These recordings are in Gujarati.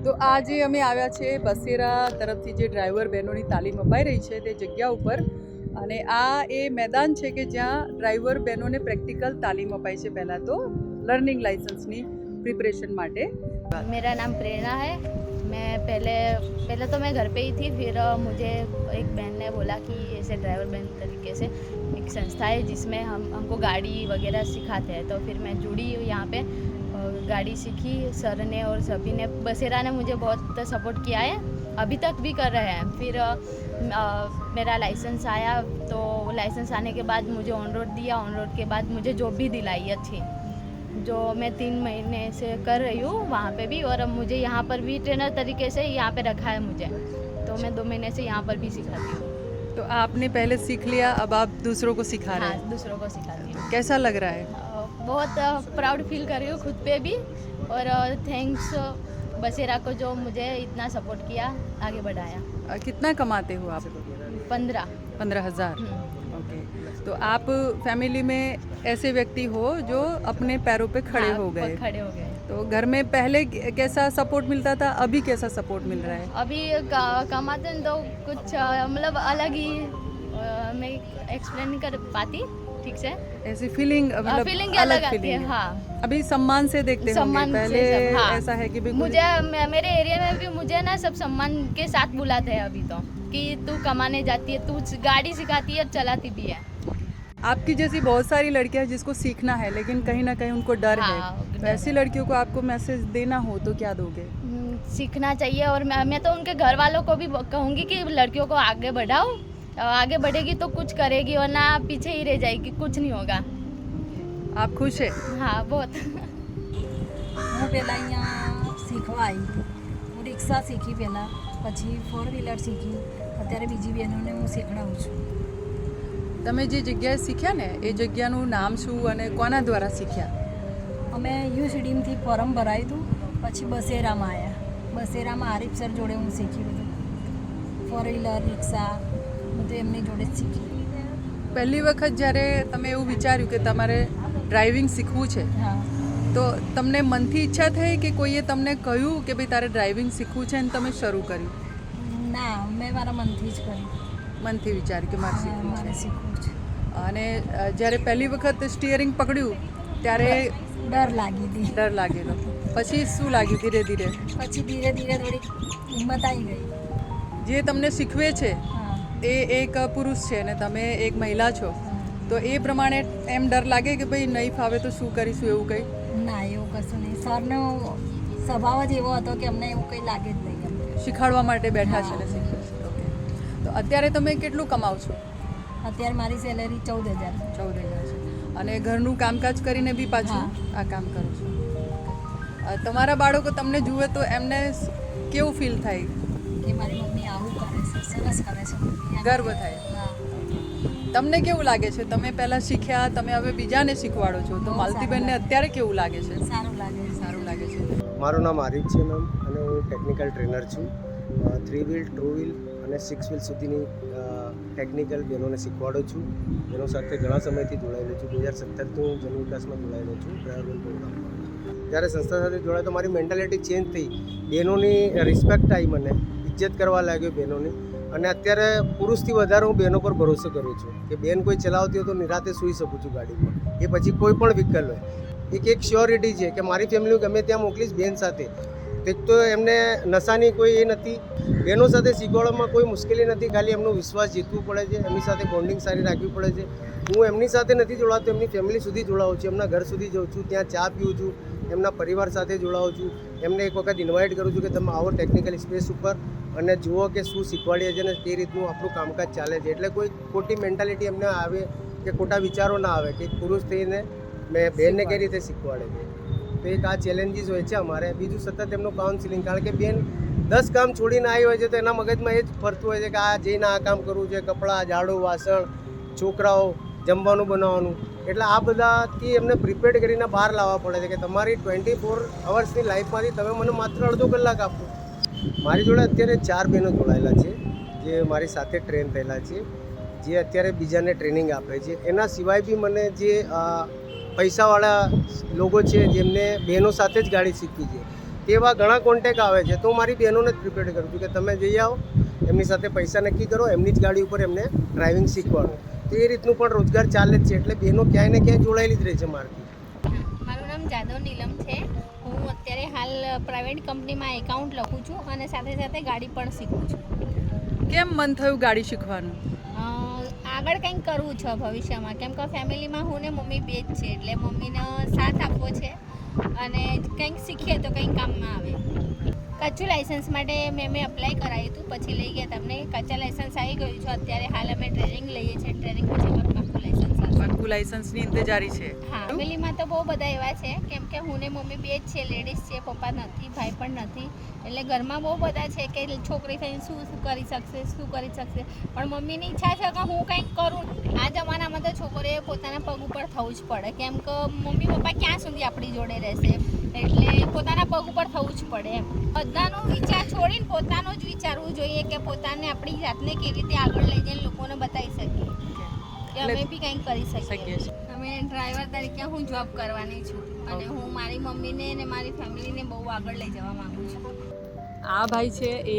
તો આજે અમે આવ્યા છે બસેરા તરફથી જે ડ્રાઈવર બહેનોની તાલીમ અપાઈ રહી છે તે જગ્યા ઉપર, અને આ એ મેદાન છે કે જ્યાં ડ્રાઈવર બહેનોને પ્રેક્ટિકલ તાલીમ અપાય છે. પહેલાં તો લર્નિંग लाइसेंसની प्रिपरेशन માટે. मेरा नाम प्रेरणा है. मैं पहले तो मैं घर पे ही थी, फिर मुझे एक बहन ने बोला कि ऐसे ड्राइवर बहन तरीके से एक संस्था है जिसमें हमको गाड़ी वगैरह सिखाते हैं. तो फिर मैं जुड़ी यहाँ पे, गाड़ी सीखी. सर ने और सभी ने, बसेरा ने मुझे बहुत सपोर्ट किया है, अभी तक भी कर रहे हैं. फिर मेरा लाइसेंस आया, तो लाइसेंस आने के बाद मुझे ऑन रोड दिया. ऑन रोड के बाद मुझे जॉब भी दिलाई अच्छी, जो मैं 3 महीने से कर रही हूँ वहाँ पे भी. और अब मुझे यहाँ पर भी ट्रेनर तरीके से यहाँ पे रखा है मुझे, तो मैं 2 महीने से यहाँ पर भी सिखाती हूँ. तो आपने पहले सीख लिया, अब आप दूसरों को सिखा रहे हैं. हाँ, दूसरों को सिखाती हूँ. कैसा लग रहा है? बहुत प्राउड फील कर रही हूँ खुद पे भी, और थैंक्स बसेरा को जो मुझे इतना सपोर्ट किया, आगे बढ़ाया. कितना कमाते हो आप? 15,000. ओके. तो आप फैमिली में ऐसे व्यक्ति हो जो अपने पैरों पे खड़े हो गए. तो घर में पहले कैसा सपोर्ट मिलता था, अभी कैसा सपोर्ट मिल रहा है? अभी कमाते हैं तो कुछ मतलब अलग ही, मैं एक्सप्लेन नहीं कर पाती ठीक से. ऐसी फीलिंग, मतलब फीलिंग अलग आती है. हाँ, अभी सम्मान से देखते होंगे. पहले हाँ. ऐसा है कि मुझे मेरे एरिया में भी मुझे ना सब सम्मान के साथ बुलाते हैं अभी तो, कि तू कमाने जाती है, तू गाड़ी सिखाती है, चलाती भी है. आपकी जैसी बहुत सारी लड़कियां जिसको सीखना है, लेकिन कहीं ना कहीं उनको डर है. तो ऐसी लड़कियों को आपको मैसेज देना हो तो क्या दोगे? सीखना चाहिए. और मैं तो उनके घर वालों को भी कहूँगी कि लड़कियों को आगे बढ़ाओ. आगे बढ़ेगी तो कुछ करेगी, वरना पीछे ही रह जाएगी, कुछ नहीं होगा. आप खुश है? हाँ, बहुत. હું પહેલાં અહીંયા શીખવા આવી હતી. હું રિક્ષા શીખી પહેલાં, પછી 4 વ્હીલર શીખી. અત્યારે બીજી બહેનોને હું શીખવાડું છું. તમે જે જગ્યાએ શીખ્યા ને એ જગ્યાનું નામ શું અને કોના દ્વારા શીખ્યા? અમે યુસીડીમથી ફોર્મ ભરાયું હતું, પછી બસેરામાં આવ્યા. બસેરામાં આરીફ સર જોડે હું શીખી બધું. 4 વ્હીલર રિક્ષા બધું એમની જોડે જ શીખી. પહેલી વખત જ્યારે તમે એવું વિચાર્યું કે તમારે ડ્રાઇવિંગ શીખવું છે, હા, તો તમને મનથી ઈચ્છા થઈ કે કોઈએ તમને કહ્યું કે ભાઈ તારે ડ્રાઇવિંગ શીખવું છે અને તમે શરૂ કર્યું? ના, મેં મારા મનથી જ કર્યું. મનથી વિચાર્યું કે મારે શીખવું મારે છે. શીખવું છે. અને જ્યારે પહેલી વખત સ્ટીયરિંગ પકડ્યું ત્યારે ડર લાગી હતી. ડર લાગેલો, પછી શું લાગ્યું ધીરે ધીરે? પછી ધીરે ધીરે થોડીક હિંમત આવી ગઈ. જે તમને શીખવે છે હા, એ એક પુરુષ છે અને તમે એક મહિલા છો, તો એ પ્રમાણે એમ ડર લાગે કે ભાઈ નહીં ફાવે તો શું કરીશું, એવું કંઈ? ના, એવું કશું નહીં. સરનો સ્વભાવ જ એવો હતો કે અમને એવું કંઈ લાગે જ નહીં. એમ શીખવાડવા માટે બેઠા છે ને શીખવે છે. ઓકે. તો અત્યારે તમે કેટલું કમાવ છો? અત્યારે મારી સેલેરી 14,000. 14,000 છે. અને ઘરનું કામકાજ કરીને બી પાછું આ કામ કરો છો. તમારા બાળકો તમને જુએ તો એમને કેવું ફીલ થાય? કે મારી મમ્મી આવું કરે છે, સરસ કરે છે. ગર્વ થાય. હા, તમને કેવું લાગે છે? તમે પહેલાં શીખ્યા, તમે હવે બીજાને શીખવાડો છો, તો માલતીબેનને અત્યારે કેવું લાગે છે? સારું લાગે છે. સારું લાગે છે. મારું નામ આરીફ છે મેમ, અને હું ટેકનિકલ ટ્રેનર છું. 3 વ્હીલ, 2 વ્હીલ અને 6 વ્હીલ સુધીની ટેકનિકલ બહેનોને શીખવાડું છું. બહેનો સાથે ઘણા સમયથી જોડાયેલો છું. 2017થી હું જન વિકાસમાં જોડાયેલો છું, ડ્રાઈવર પ્રોગ્રામમાં. જ્યારે સંસ્થા સાથે જોડાયો તો મારી મેન્ટાલિટી ચેન્જ થઈ. બહેનોની રિસ્પેક્ટ આવી, મને ઇજ્જત કરવા લાગ્યો બહેનોની. અને અત્યારે પુરુષથી વધારે હું બહેનો પર ભરોસો કરું છું કે બહેન કોઈ ચલાવતી હોય તો નિરાતે સૂઈ શકું છું ગાડીમાં, એ પછી કોઈ પણ વ્હીકલ હોય. એક શ્યોરિટી છે કે મારી ફેમિલી ગમે ત્યાં મોકલીશ બહેન સાથે. એક તો એમને નશાની કોઈ એ નથી. બહેનો સાથે શીખવાડવામાં કોઈ મુશ્કેલી નથી, ખાલી એમનો વિશ્વાસ જીતવું પડે છે, એમની સાથે બોન્ડિંગ સારી રાખવી પડે છે. હું એમની સાથે નથી જોડાતો, એમની ફેમિલી સુધી જોડાવું છું, એમના ઘર સુધી જાઉં છું, ત્યાં ચા પીઉં છું, એમના પરિવાર સાથે જોડાવું છું. એમને એક વખત ઇન્વાઇટ કરું છું કે તમે આવો ટેકનિકલ સ્પેસ ઉપર અને જુઓ કે શું શીખવાડીએ છીએ અને તે રીતનું આપણું કામકાજ ચાલે છે. એટલે કોઈ ખોટી મેન્ટાલિટી એમને આવે કે ખોટા વિચારો ના આવે કે પુરુષ થઈને મેં બહેનને કઈ રીતે શીખવાડે છે. તો એક આ ચેલેન્જીસ હોય છે અમારે. બીજું સતત એમનું કાઉન્સિલિંગ, કારણ કે બેન 10 કામ છોડીને આવી હોય છે તો એના મગજમાં એ જ ફરતું હોય છે કે આ જઈને આ કામ કરવું છે, કપડાં, ઝાડુ, વાસણ, છોકરાઓ, જમવાનું બનાવવાનું. એટલે આ બધાથી એમને પ્રિપેર્ડ કરીને બહાર લાવવા પડે છે કે તમારી 24 અવર્સની લાઈફમાંથી તમે મને માત્ર અડધો કલાક આપો. મારી જોડે અત્યારે 4 બહેનો જોડાયેલા છે જે મારી સાથે ટ્રેન થયેલા છે, જે અત્યારે બીજાને ટ્રેનિંગ આપે છે. એના સિવાય બી મને જે પૈસાવાળા લોકો છે જેમને બહેનો સાથે જ ગાડી શીખવી છે, તેવા ઘણા કોન્ટેક આવે છે. તો મારી બહેનોને જ પ્રિપેર કરું છું કે તમે જઈ આવો, એમની સાથે પૈસા નક્કી કરો, એમની જ ગાડી ઉપર એમને ડ્રાઇવિંગ શીખવાડો. તો એ રીતનું પણ રોજગાર ચાલે જ છે. એટલે બહેનો ક્યાંય ને ક્યાંય જોડાયેલી જ રહે છે મારથી. મારું નામ જાદવ નીલમ છે. હું અત્યારે હાલ પ્રાઇવેટ કંપનીમાં એકાઉન્ટ લખું છું અને સાથે સાથે ગાડી પણ શીખું છું. કેમ મન થયું ગાડી શીખવાનું? આગળ કંઈક કરવું છે ભવિષ્યમાં, કેમ કે ફેમિલીમાં હું ને મમ્મી બે જ છે, એટલે મમ્મીને સાથ આપવો છે અને કંઈક શીખીએ તો કંઈક કામમાં આવે. કચ્છું લાઇસન્સ માટે મેં અપ્લાય કરાવ્યું હતું, પછી લઈ ગયા તમને. કચ્છા લાઇસન્સ આવી ગયું છે. અત્યારે હાલ અમે ટ્રેનિંગ લઈએ છીએ. ટ્રેનિંગ પછી અમારું પાક્કું લાઇસન્સ આવશે. પાક્કું લાઇસન્સની ઇંતજારી છે. હા, ફેમિલીમાં તો બહુ બધા એવા છે, કેમ કે હું ને મમ્મી બે જ છે, લેડીઝ છે, પપ્પા નથી, ભાઈ પણ નથી. એટલે ઘરમાં બહુ બધા છે કે છોકરી થઈને શું કરી શકશે, પણ મમ્મીની ઈચ્છા છે કે હું કંઈક કરું. આ જમાનામાં તો છોકરીએ પોતાના પગ ઉપર થવું જ પડે, કેમ કે મમ્મી પપ્પા ક્યાં સુધી આપણી જોડે રહેશે, એટલે પોતાના પગ ઉપર થવું જ પડે એમ. બધાનો વિચાર છોડીને પોતાનું જ વિચારવું જોઈએ કે પોતાને આપણી જાતને કેવી રીતે આગળ લઈ જઈને લોકોને બતાવી શકીએ કે અમે બી કંઈક કરી શકીએ. અમે ડ્રાઈવર તરીકે હું જોબ કરવાની છું અને હું મારી મમ્મીને અને મારી ફેમિલીને બહુ આગળ લઈ જવા માંગુ છું. આ ભાઈ છે એ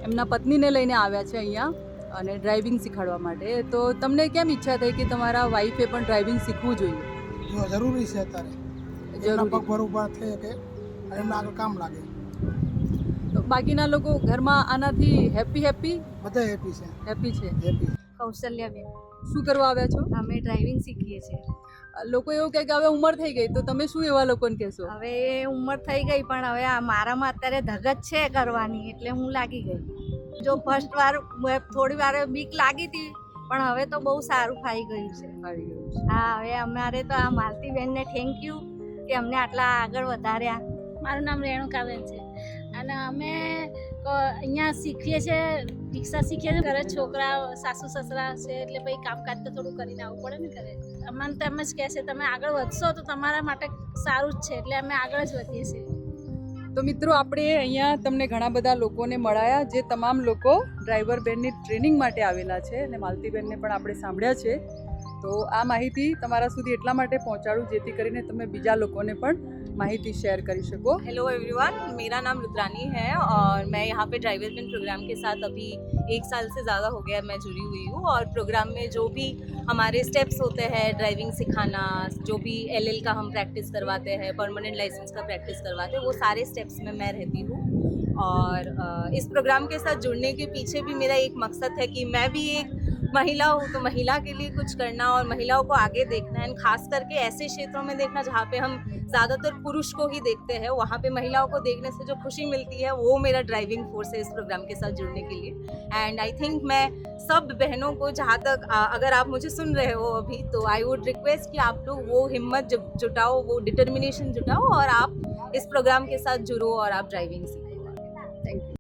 એમના પત્નીને લઈને આવ્યા છે અહીંયા અને ડ્રાઇવિંગ શીખવાડવા માટે. તો તમને કેમ ઈચ્છા થઈ કે તમારા વાઈફે પણ ડ્રાઇવિંગ શીખવું જોઈએ? જો જરૂરી છે અત્યારે, એમના પગ પર ઊભા થઈ શકે અને એમને આગળ કામ લાગે. તો બાકીના લોકો ઘરમાં આનાથી હેપી બધા હેપી છે. હેપી. કૌશલ્યાબેન, શું કરવા આવ્યા છો? અમે ડ્રાઇવિંગ શીખીએ છીએ. લોકો એવું કહે કે હવે ઉંમર થઈ ગઈ, તો તમે શું એવા લોકોને કહેશો? હવે એ ઉંમર થઈ ગઈ, પણ હવે આ મારામાં અત્યારે ધગત છે કરવાની, એટલે હું લાગી ગઈ. જો ફર્સ્ટ વાર થોડી વાર બીક લાગી હતી, પણ હવે તો બહુ સારું ફાઈ ગયું છે. હા, હવે અમારે તો આ માલતીબેનને થેન્ક યુ કે અમને આટલા આગળ વધાર્યા. મારું નામ રેણુકાબેન છે અને અમે અહીંયા શીખીએ છીએ, રિક્ષા શીખીએ છીએ. ઘરે છોકરા સાસુ સસરા છે, એટલે ભાઈ કામકાજ તો થોડું કરીને આવવું પડે ને ઘરે. અમને તો એમ જ કહે છે તમે આગળ વધશો તો તમારા માટે સારું જ છે, એટલે અમે આગળ જ વધીએ છીએ. તો મિત્રો, આપણે અહીંયા તમને ઘણા બધા લોકોને મળાયા, જે તમામ લોકો ડ્રાઈવર બેનની ટ્રેનિંગ માટે આવેલા છે અને માલતીબેનને પણ આપણે સાંભળ્યા છે. તો આ માહિતી તમારા સુધી એટલા માટે પહોંચાડું જેથી કરીને તમે બીજા લોકોને પણ माहिती शेयर कर सको। हेलो एवरीवन, मेरा नाम रुद्रानी है और मैं यहाँ पे ड्राइवर बिन प्रोग्राम के साथ अभी 1 साल से ज़्यादा हो गया मैं जुड़ी हुई हूँ। और प्रोग्राम में जो भी हमारे स्टेप्स होते हैं, ड्राइविंग सिखाना, जो भी LL का हम प्रैक्टिस करवाते हैं, परमानेंट लाइसेंस का प्रैक्टिस करवाते हैं, वो सारे स्टेप्स में मैं रहती हूँ। और इस प्रोग्राम के साथ जुड़ने के पीछे भी मेरा एक मकसद है कि मैं भी एक महिला हूँ, तो महिला के लिए कुछ करना और महिलाओं को आगे देखना है। खास करके ऐसे क्षेत्रों में देखना जहाँ पे हम ज़्यादातर पुरुष को ही देखते हैं, वहाँ पे महिलाओं को देखने से जो खुशी मिलती है वो मेरा ड्राइविंग फोर्स है इस प्रोग्राम के साथ जुड़ने के लिए। एंड आई थिंक मैं सब बहनों को, जहाँ तक अगर आप मुझे सुन रहे हो अभी, तो आई वुड रिक्वेस्ट कि आप लोग वो हिम्मत जुटाओ, वो डिटर्मिनेशन जुटाओ और आप इस प्रोग्राम के साथ जुड़ो और आप ड्राइविंग सीखो। Thank you.